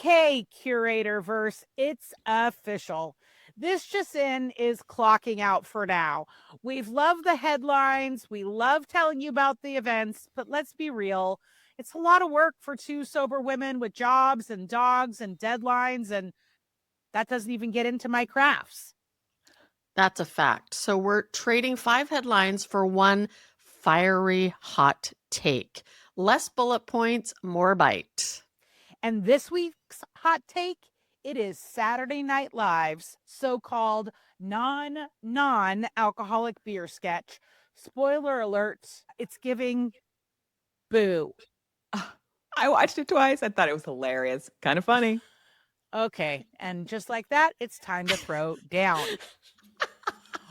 Okay, Curator verse, it's official. This just in is clocking out for now. We've loved the headlines. We love telling you about the events, but let's be real. It's a lot of work for two sober women with jobs and dogs and deadlines, and that doesn't even get into my crafts. That's a fact. So we're trading 5 headlines for one fiery hot take. Less bullet points, more bite. And this week's hot take, it is Saturday Night Live's so-called non-alcoholic beer sketch. Spoiler alert, it's giving boo. I watched it twice. I thought it was hilarious. Kind of funny. Okay, and just like that, it's time to throw down.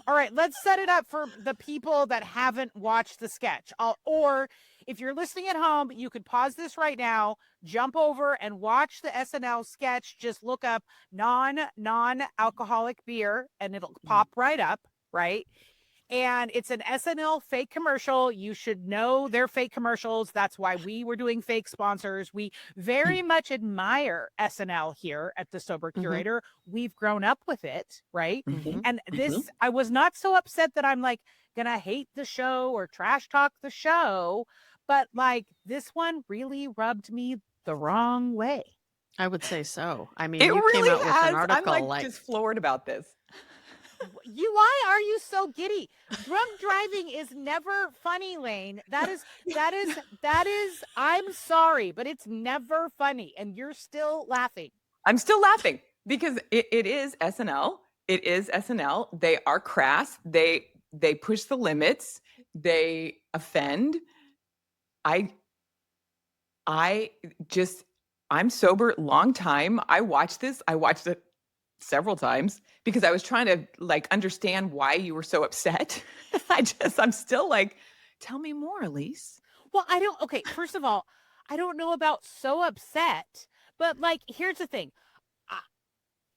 All right, let's set it up for the people that haven't watched the sketch. Or if you're listening at home, you could pause this right now, jump over and watch the SNL sketch. Just look up non-alcoholic beer and it'll pop right up, right? And it's an SNL fake commercial. You should know they're fake commercials. That's why we were doing fake sponsors. We very much admire SNL here at the Sober Curator. We've grown up with it, right? And this, I was not so upset that I'm like gonna hate the show or trash talk the show, but like this one really rubbed me the wrong way. I would say so. I mean, It you really came out with has. an article I'm like just floored about this. Why are you so giddy? Drunk driving is never funny, Lane. That is I'm sorry, but it's never funny and you're still laughing. I'm still laughing because it is SNL. It is SNL. They are crass. They push the limits. They offend. I'm sober long time. I watched this. I watched it several times because I was trying to like understand why you were so upset. I'm still like, tell me more, Alysse. Well, okay, first of all, I don't know about so upset, but like, here's the thing.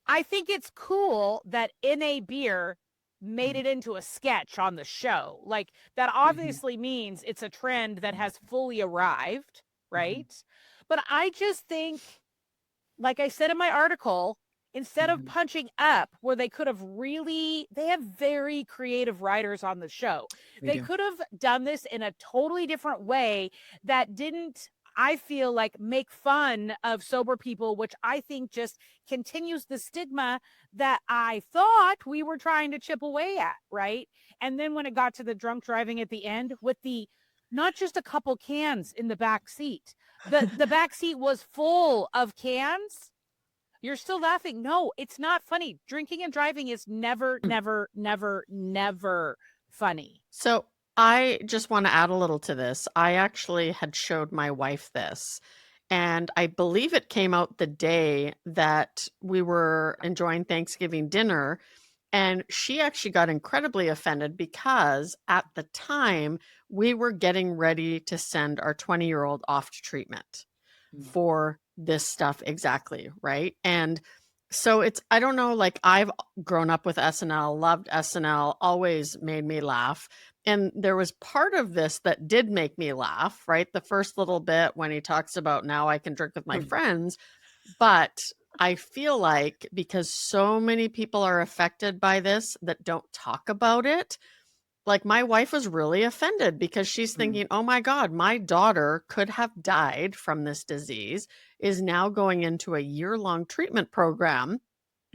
I think it's cool that NA Beer made it into a sketch on the show. Like, that obviously means it's a trend that has fully arrived, right? But I just think, like I said in my article, instead of punching up where they could have they have very creative writers on the show. They could have done this in a totally different way that didn't, I feel like, make fun of sober people, which I think just continues the stigma that I thought we were trying to chip away at, right? And then when it got to the drunk driving at the end with the not just a couple cans in the back seat, the back seat was full of cans. You're still laughing. No, it's not funny. Drinking and driving is never, never, never, never funny. So I just want to add a little to this. I actually had showed my wife this, and I believe it came out the day that we were enjoying Thanksgiving dinner. And she actually got incredibly offended because at the time we were getting ready to send our 20-year-old off to treatment for this stuff exactly, right? And so I don't know, like I've grown up with SNL, loved SNL, always made me laugh. And there was part of this that did make me laugh, right? The first little bit when he talks about now I can drink with my friends. But I feel like because so many people are affected by this that don't talk about it, like my wife was really offended because she's thinking, oh my God, my daughter could have died from this disease, is now going into a year-long treatment program,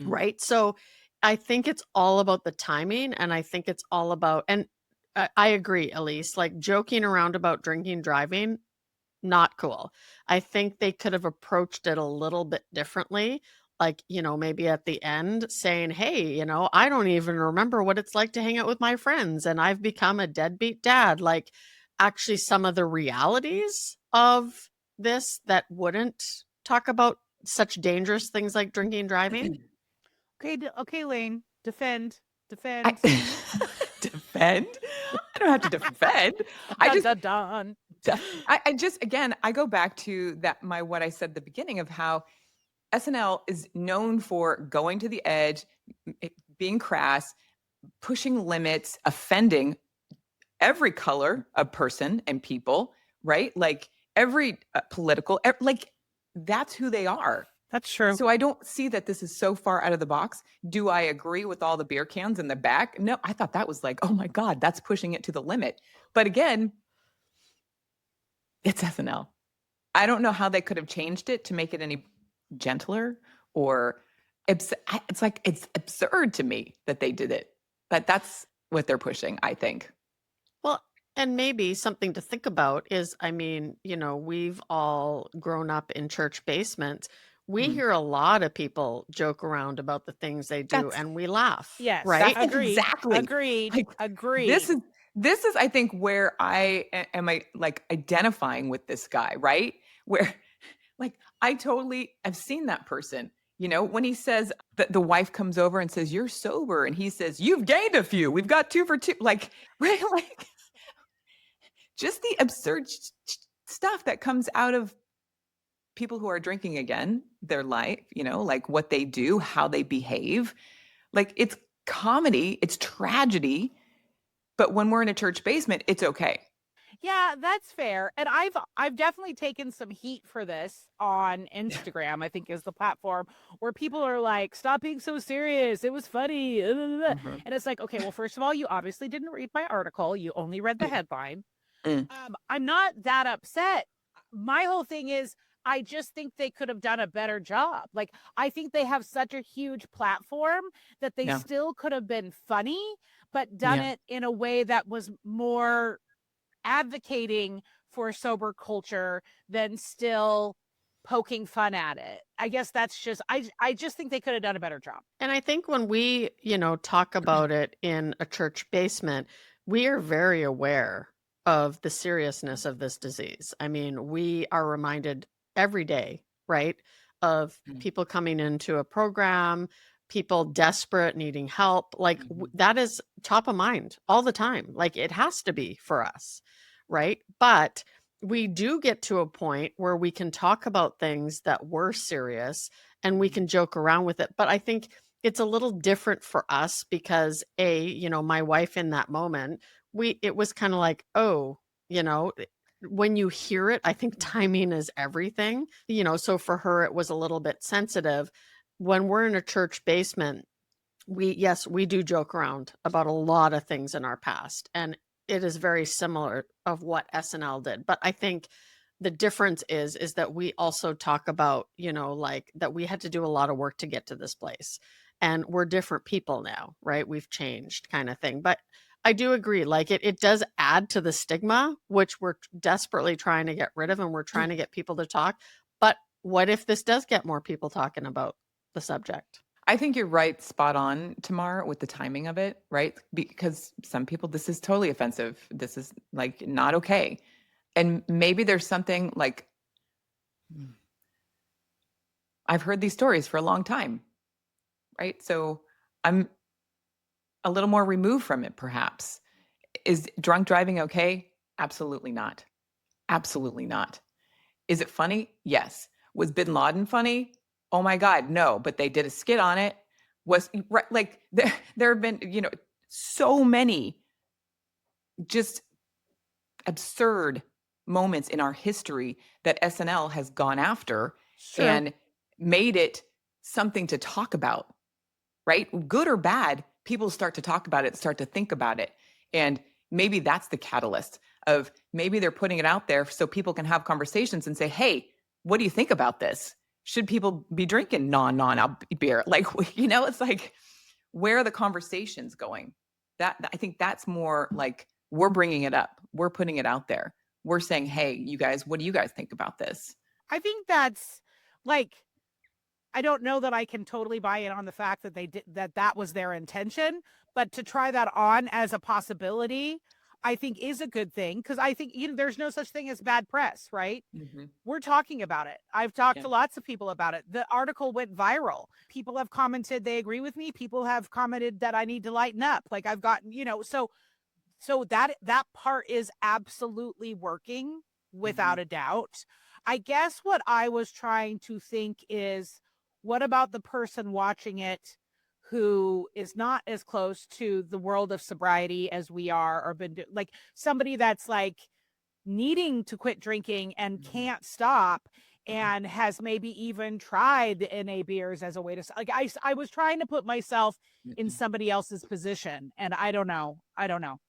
right? So I think it's all about the timing, and I think it's all about, and I agree, Alysse, like joking around about drinking, driving, not cool. I think they could have approached it a little bit differently. Like, maybe at the end saying, hey, I don't even remember what it's like to hang out with my friends and I've become a deadbeat dad. Like, actually, some of the realities of this that wouldn't talk about such dangerous things like drinking, driving. Okay, Lane, defend. Defend? I don't have to defend. I just again, I go back to what I said at the beginning of how SNL is known for going to the edge, being crass, pushing limits, offending every color of person and people, right? Like every political, like that's who they are. That's true. So I don't see that this is so far out of the box. Do I agree with all the beer cans in the back? No, I thought that was like, oh my God, that's pushing it to the limit. But again, it's SNL. I don't know how they could have changed it to make it any gentler or it's like it's absurd to me that they did it. But that's what they're pushing, I think. Well, and maybe something to think about is, I mean, we've all grown up in church basements. We Mm. hear a lot of people joke around about the things they do That's and we laugh, Yes. right? Agreed. exactly. Agreed. Like Agreed. this is I think where I am like identifying with this guy, right? Where like I totally have seen that person. When he says that the wife comes over and says, "You're sober," and he says, "You've gained a few. We've got 2 for 2." Like, right? Like just the absurd stuff that comes out of people who are drinking again, their life, like what they do, how they behave. Like it's comedy, it's tragedy, but when we're in a church basement, it's okay. Yeah, that's fair. And I've definitely taken some heat for this on Instagram, I think is the platform where people are like, "Stop being so serious. It was funny." Mhm. And it's like, okay, well, first of all, you obviously didn't read my article. You only read the headline. Mm. I'm not that upset. My whole thing is I just think they could have done a better job. Like, I think they have such a huge platform that they Yeah. still could have been funny, but done Yeah. it in a way that was more advocating for sober culture than still poking fun at it. I guess that's just I just think they could have done a better job. And I think when we, talk about it in a church basement, we are very aware of the seriousness of this disease. I mean, we are reminded every day, right, of Mm. people coming into a program, people desperate, needing help. Like Mhm. that is top of mind all the time. Like it has to be for us, right? But we do get to a point where we can talk about things that were serious and we can joke around with it. But I think it's a little different for us because my wife in that moment, it was kind of like, oh, when you hear it, I think timing is everything, so for her, it was a little bit sensitive. When we're in a church basement, yes, we do joke around about a lot of things in our past. And it is very similar of what SNL did. But I think the difference is that we also talk about, like that we had to do a lot of work to get to this place. And we're different people now, right? We've changed kind of thing. But I do agree, like it does add to the stigma, which we're desperately trying to get rid of and we're trying to get people to talk. But what if this does get more people talking about the subject? I think you're right, spot on, Tamar, with the timing of it, right? Because some people, this is totally offensive. This is like not okay. And maybe there's something like, I've heard these stories for a long time, right? So I'm a little more removed from it, perhaps. Is drunk driving okay? Absolutely not. Absolutely not. Is it funny? Yes. Was Bin Laden funny? Oh my God, no. But they did a skit on it. Was right, like there have been so many just absurd moments in our history that SNL has gone after Sure. and made it something to talk about, right? Good or bad, people start to talk about it, start to think about it. And maybe that's the catalyst of maybe they're putting it out there so people can have conversations and say, hey, what do you think about this? Should people be drinking non beer? Like, it's like, where are the conversations going? That I think that's more like we're bringing it up. We're putting it out there. We're saying, hey, you guys, what do you guys think about this? I think that's like I don't know that I can totally buy in on the fact that they did that was their intention, but to try that on as a possibility, I think is a good thing because I think there's no such thing as bad press, right? Mm-hmm. We're talking about it. I've talked Yeah. to lots of people about it. The article went viral. People have commented they agree with me. People have commented that I need to lighten up. Like I've gotten, so that part is absolutely working Mm-hmm. without a doubt. I guess what I was trying to think is what about the person watching it who is not as close to the world of sobriety as we are or like somebody that's like needing to quit drinking and Mm-hmm. can't stop and has maybe even tried the NA beers as a way to like I was trying to put myself in somebody else's position, and I don't know.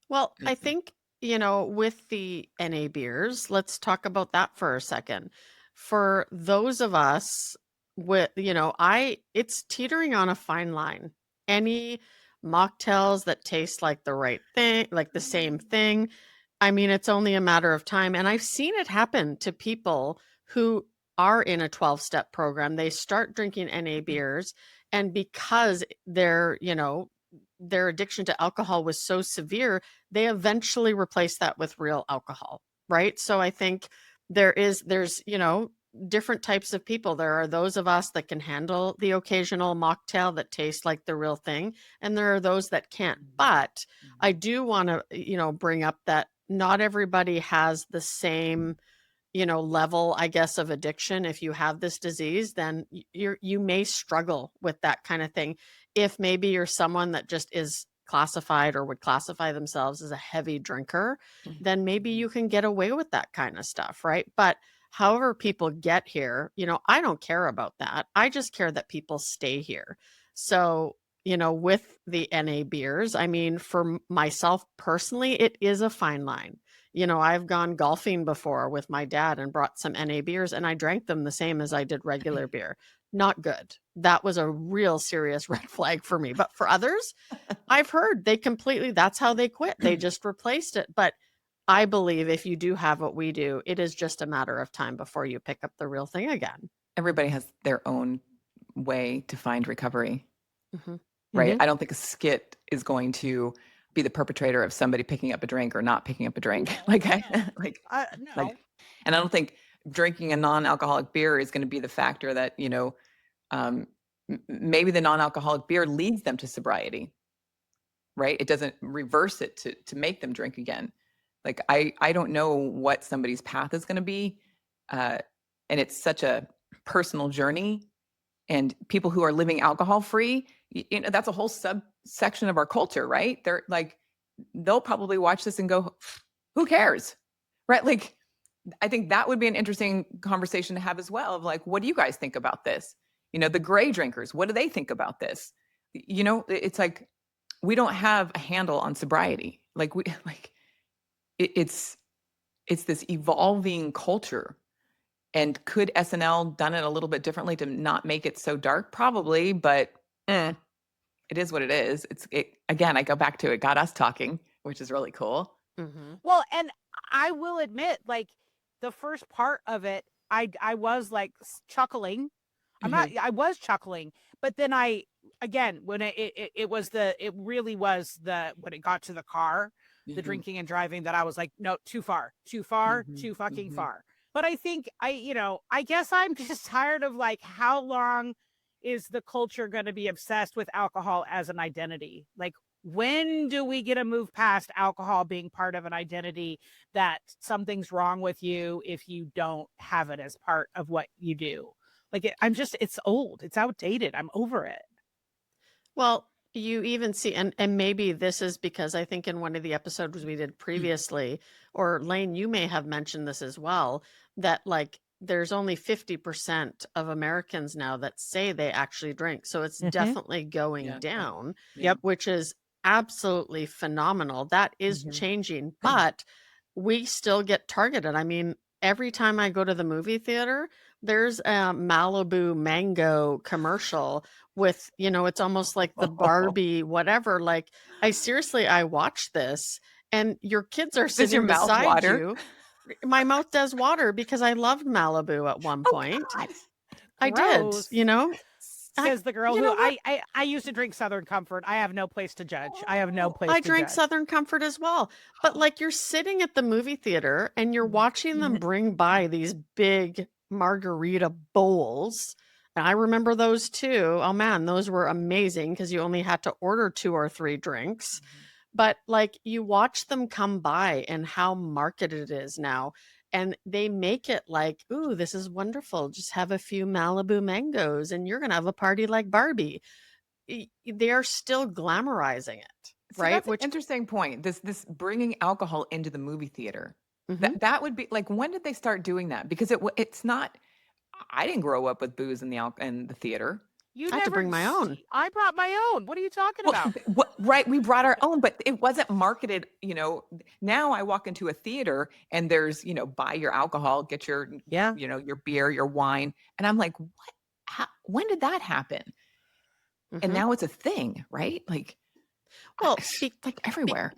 Well, I think, with the NA beers, let's talk about that for a second. For those of us with, it's teetering on a fine line. Any mocktails that taste like the right thing, like the same thing, I mean, it's only a matter of time. And I've seen it happen to people who are in a 12-step program. They start drinking NA beers, and because their addiction to alcohol was so severe, they eventually replaced that with real alcohol, right? So I think there's different types of people. There are those of us that can handle the occasional mocktail that tastes like the real thing, and there are those that can't. But I do want to bring up that not everybody has the same level, I guess, of addiction. If you have this disease, then you may struggle with that kind of thing. If maybe you're someone that just is classified or would classify themselves as a heavy drinker, then maybe you can get away with that kind of stuff, right? But however people get here, I don't care about that. I just care that people stay here. So, with the NA beers, I mean, for myself personally, it is a fine line. I've gone golfing before with my dad and brought some NA beers, and I drank them the same as I did regular beer. Not good. That was a real serious red flag for me. But for others, I've heard that's how they quit. They just replaced it. But I believe if you do have what we do, it is just a matter of time before you pick up the real thing again. Everybody has their own way to find recovery, Mhm. right? I don't think a skit is going to be the perpetrator of somebody picking up a drink or not picking up a drink. No. And I don't think drinking a non-alcoholic beer is going to be the factor that, maybe the non-alcoholic beer leads them to sobriety, right? It doesn't reverse it to make them drink again. Like, I don't know what somebody's path is going to be. And it's such a personal journey. And people who are living alcohol free, that's a whole subsection of our culture, right? They're like, they'll probably watch this and go, who cares? Right? Like, I think that would be an interesting conversation to have as well, of like, what do you guys think about this? The gray drinkers, what do they think about this? It's like, we don't have a handle on sobriety. It's this evolving culture. And could SNL done it a little bit differently to not make it so dark? Probably, but it is what it is. Again, I go back to it got us talking, which is really cool. Mm-hmm. Well, and I will admit, like, the first part of it, I was like chuckling. I was chuckling, but then when it really was when it got to the car, the drinking and driving, that I was like, no, too far, too fucking far. But I think I guess I'm just tired of, like, how long is the culture going to be obsessed with alcohol as an identity? Like, when do we get to move past alcohol being part of an identity, that something's wrong with you if you don't have it as part of what you do? Like, it's old, it's outdated. I'm over it. Well, you even see, and maybe this is because I think in one of the episodes we did previously, or Lane, you may have mentioned this as well, that like there's only 50% of Americans now that say they actually drink. So it's definitely going down, which is absolutely phenomenal. That is changing, but we still get targeted. I mean, every time I go to the movie theater, there's a Malibu mango commercial with, it's almost like the Barbie, whatever. Like, I watched this, and your kids are sitting your mouth beside water? you. My mouth does water because I loved Malibu at one point. God. I Gross. did, Says the girl who I used to drink Southern Comfort. I have no place to judge. I drank Southern Comfort as well. But like, you're sitting at the movie theater and you're watching them bring by these big margarita bowls. And I remember those too. Oh man, those were amazing because you only had to order 2 or 3 drinks. But like, you watch them come by and how marketed it is now. And they make it like, ooh, this is wonderful. Just have a few Malibu mangoes and you're going to have a party like Barbie. They are still glamorizing it, So right? that's an interesting point. This bringing alcohol into the movie theater. That would be like, when did they start doing that? Because it's not I didn't grow up with booze in the theater. You I had to never bring my own. I brought my own. What are you talking about? Right, we brought our own, but it wasn't marketed. Now I walk into a theater and there's, buy your alcohol, get your, Yeah. your beer, your wine, and I'm like, what? When did that happen? And Mhm. now it's a thing, right? Like, Well, like everywhere.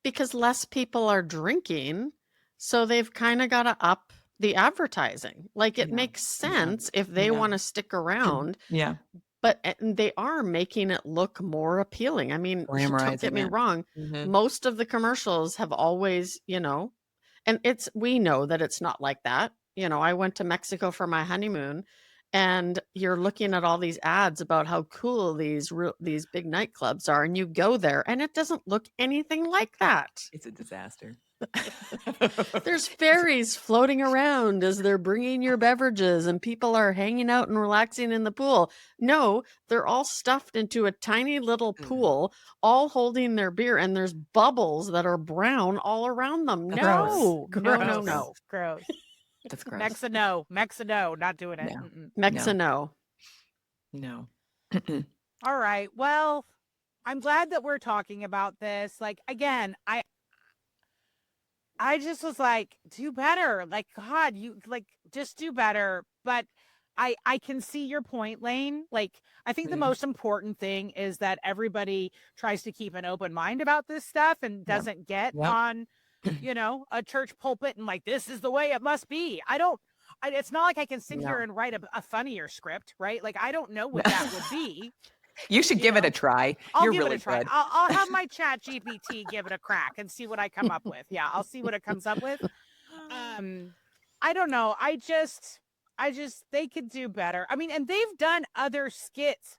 because less people are drinking, so they've kind of got to up the advertising. Like it Yeah, makes yeah, sense if they yeah. want to stick around, Yeah, but they are making it look more appealing. I mean, don't glamorizing get me it. wrong. Mhm. Most of the commercials have always, and we know that it's not like that. I went to Mexico for my honeymoon, and you're looking at all these ads about how cool these big nightclubs are, and you go there and it doesn't look anything like that. It's a disaster. There's fairies floating around as they're bringing your beverages, and people are hanging out and relaxing in the pool. No, they're all stuffed into a tiny little pool, all holding their beer, and there's bubbles that are brown all around them. That's No, gross. no, Gross. no, no. Gross. That's gross. Mexico, not doing it. No. Mm-mm. Mexa, no. No. All right. Well, I'm glad that we're talking about this. Like again, I just was like, do better. Like, God, you like just do better. But I can see your point, Lane. Like, I think the most important thing is that everybody tries to keep an open mind about this stuff and doesn't get Yep. on, a church pulpit and like, this is the way it must be. It's not like I can sit No. here and write a funnier script, right? Like, I don't know what that would be. You should give it know, a try. I'll You're give really it a try. good. I'll have my chat GPT give it a crack and see what I come up with. Yeah, I'll see what it comes up with. I don't know. I just they could do better. I mean, and they've done other skits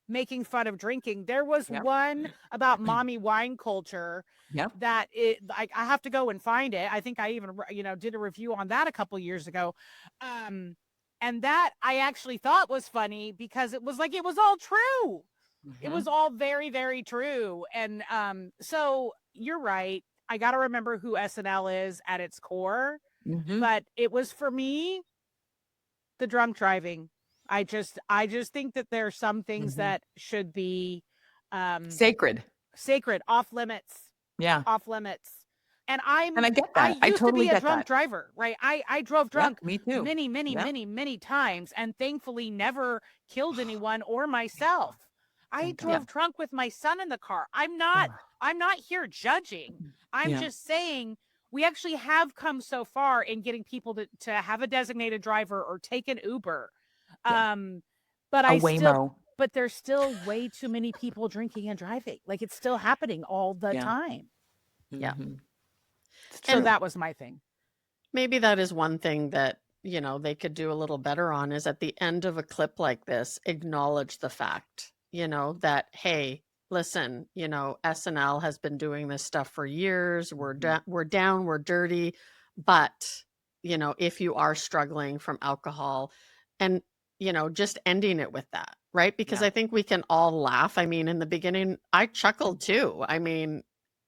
making fun of drinking. There was Yep. one about mommy wine culture Yep. that I have to go and find it. I think I even did a review on that a couple years ago. And that I actually thought was funny because it was all true. It was all very, very true. And so you're right. I got to remember who SNL is at its core. Mhm. But it was, for me, the drunk driving. I just think that there are some things that should be Sacred. off limits. Yeah. Off limits. And And I get that. I I used totally to be a get drunk that. driver, right? I drove Yep, drunk me too. many, many, Yep. many, many times, and thankfully never killed anyone or myself. I Thank God. drove drunk with my son in the car. I'm not here judging. I'm Yeah. just saying we actually have come so far in getting people to have a designated driver or take an Uber. Yeah. But A I still Waymo. but there's still way too many people drinking and driving. Like, it's still happening all the Yeah. time. Yeah. Mhm. It's So true. that was my thing. Maybe that is one thing that, they could do a little better on, is at the end of a clip like this, acknowledge the fact, that, hey, listen, SNL has been doing this stuff for years. We're down, we're dirty. But, if you are struggling from alcohol, and, just ending it with that, right? Because Yeah. I think we can all laugh. I mean, in the beginning, I chuckled too. I mean,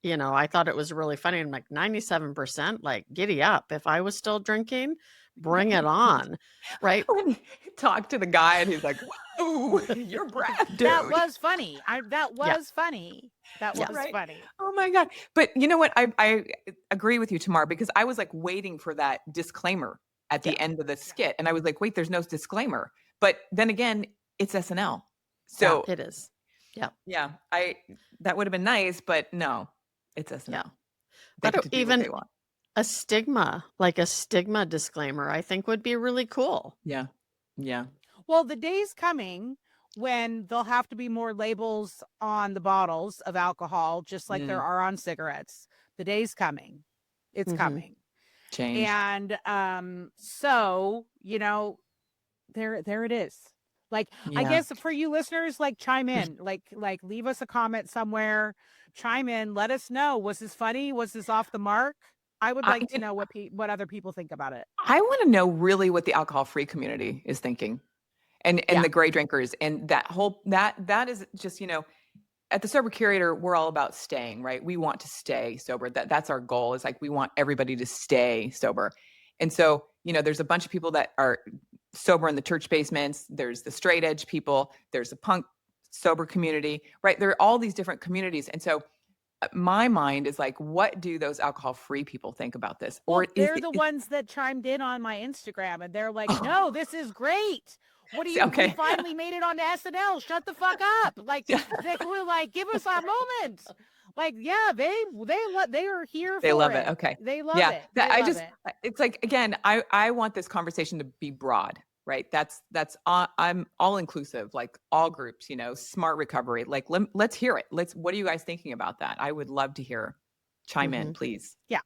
I thought it was really funny. I'm like, 97%, like, giddy up. If I was still drinking, bring it on, right? When he talked to the guy and he's like, "Whoa, your breath, dude." That was funny. That Yeah. was funny. That Yeah. was Right. funny. Oh my God. But you know what? I agree with you, Tamar, because I was like waiting for that disclaimer at the end of the skit. And I was like, wait, there's no disclaimer. But then again, it's SNL. So It is. Yeah. yeah, that would have been nice, but no, it's SNL. Yeah. They But get to do what even they want. a stigma disclaimer, I think would be really cool. Yeah. Yeah. Well, the day's coming when there'll have to be more labels on the bottles of alcohol, just like there are on cigarettes. The day's coming. It's Mhm. coming. Change. And so, there it is. Like, I Yeah. guess for you listeners, like, chime in, like leave us a comment somewhere, chime in, let us know. Was this funny? Was this off the mark? I would like to know what other people think about it. I want to know really what the alcohol-free community is thinking, and Yeah. the gray drinkers, and that whole that is just, at the Sober Curator, we're all about staying, right? We want to stay sober. That's our goal. Is like we want everybody to stay sober. And so, there's a bunch of people that are sober in the church basements. There's the straight edge people. There's the punk sober community, right? There are all these different communities. And so my mind is like, what do those alcohol-free people think about this? Well, Or they're the ones that chimed in on my Instagram, and they're like, "No, this is great. What do you? Okay. We finally made it onto SNL. Shut the fuck up!" Like they were like, "Give us our moment." Like, yeah, they are here. They for love it. Okay. They love Yeah. it. It's like, again, I want this conversation to be broad, right? That's I'm all inclusive, like all groups, smart recovery. Like, let's hear it. What are you guys thinking about that? I would love to hear. Chime in, please. Yeah.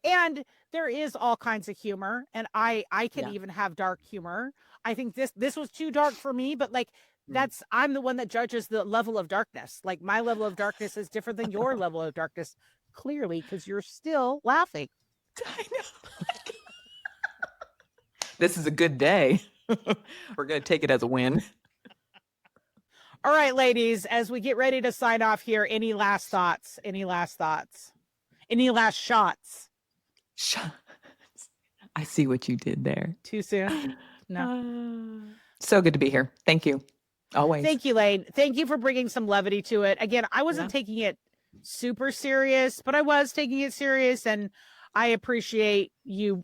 And there is all kinds of humor, and I can Yeah. even have dark humor. I think this was too dark for me, but like I'm the one that judges the level of darkness. Like my level of darkness is different than your level of darkness, clearly, because you're still laughing. I know. This is a good day. We're going to take it as a win. All right, ladies, as we get ready to sign off here, any last thoughts? Any last thoughts? Any last shots? I see what you did there. Too soon? No. So good to be here. Thank you. Always. Thank you, Lane. Thank you for bringing some levity to it. Again, I wasn't taking it super serious, but I was taking it serious, and I appreciate you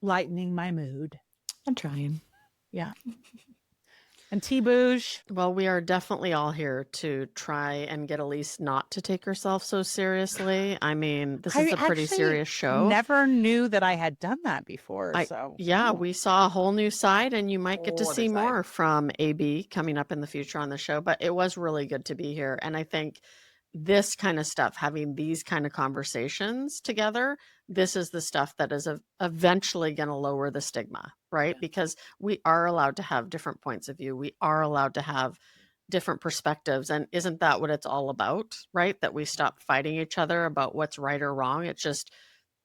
lightening my mood. I'm trying. Yeah. And T-Boog. Well, we are definitely all here to try and get Alysse not to take herself so seriously. I mean, this is a pretty serious show. Never knew that I had done that before. We saw a whole new side, and you might get to see more from AB coming up in the future on the show. But it was really good to be here. And I think this kind of stuff, having these kind of conversations together, this is the stuff that is eventually going to lower the stigma, right? Yeah. Because we are allowed to have different points of view. We are allowed to have different perspectives. And isn't that what it's all about, right? That we stop fighting each other about what's right or wrong. It's just,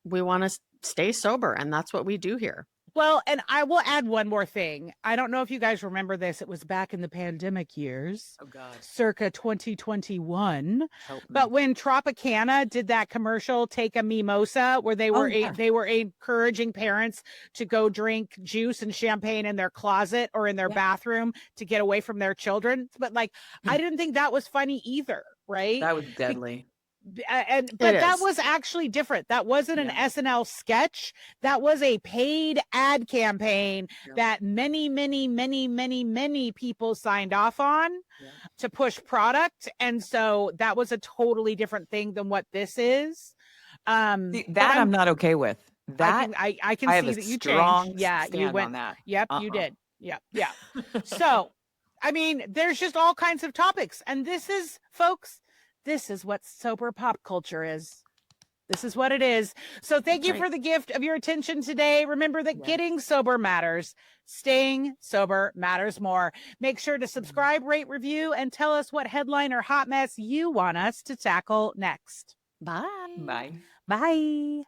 we want to stay sober. And that's what we do here. Well, and I will add one more thing. I don't know if you guys remember this. It was back in the pandemic years. Oh, God. Circa 2021. But when Tropicana did that commercial, Take a Mimosa, where they were encouraging parents to go drink juice and champagne in their closet or in their bathroom to get away from their children. But like, I didn't think that was funny either, right? That was deadly. But that was actually different. That wasn't an SNL sketch. That was a paid ad campaign that many people signed off on to push product. And so that was a totally different thing than what this is. I'm not okay with. That I can see that you changed. Yeah, you went on that. Yep, you did. Yep, yeah. So, I mean, there's just all kinds of topics. And this is, folks, this is what sober pop culture is. This is what it is. So thank you for the gift of your attention today. Remember that getting sober matters. Staying sober matters more. Make sure to subscribe, rate, review, and tell us what headline or hot mess you want us to tackle next. Bye. Bye. Bye.